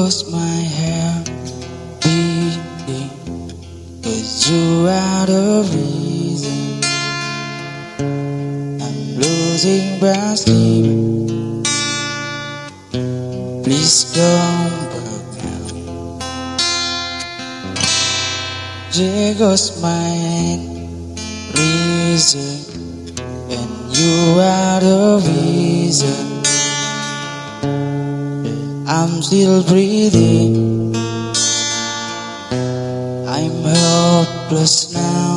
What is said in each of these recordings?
goes my hair beating, 'cause you are the reason I'm losing my sleep. Please come back now. There goes my reason, and you are the reason I'm still breathing. I'm helpless now.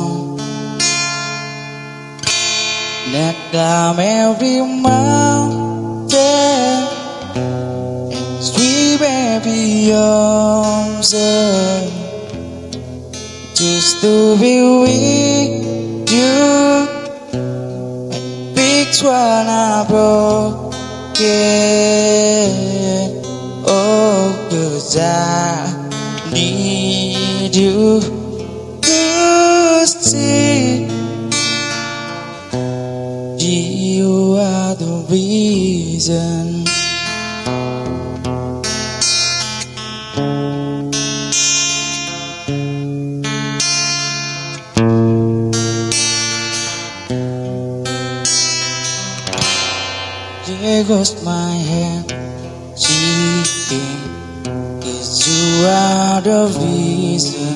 Let down every mountain and sweep every ocean, just to be with you and fix what I broken. Oh, 'cause I need you to see. You are the reason. There goes my hand shaking, 'cause you are the reason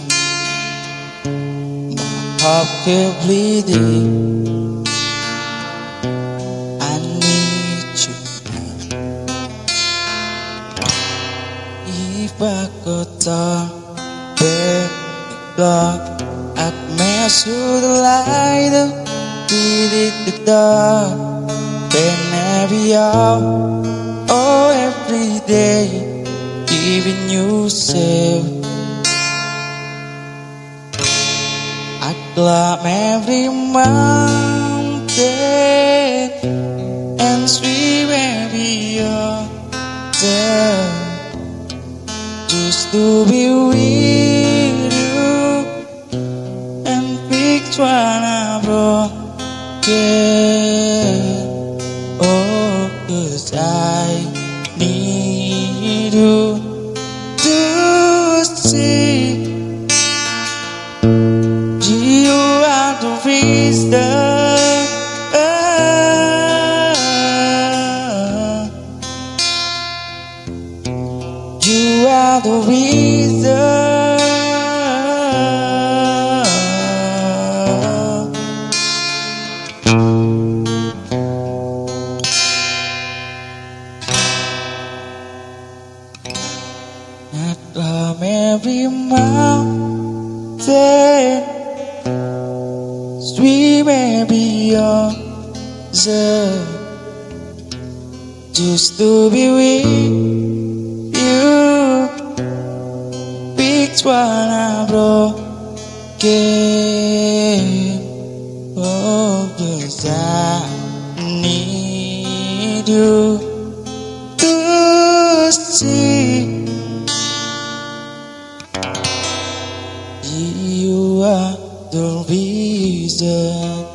my heart kept bleeding. I need you now. If I could turn back the clock, I'd mess with the light up, delete the dark, then every hour, oh every day, giving you self. I'd climb every mountain and swim every ocean, just to be with you and fix what I broken. Oh, 'cause I need you to see. You are the reason. You are the reason. I'd climb every mountain, swim every ocean, just to be with you, fix what I broken. Oh, 'cause I need you to see. You are the reason.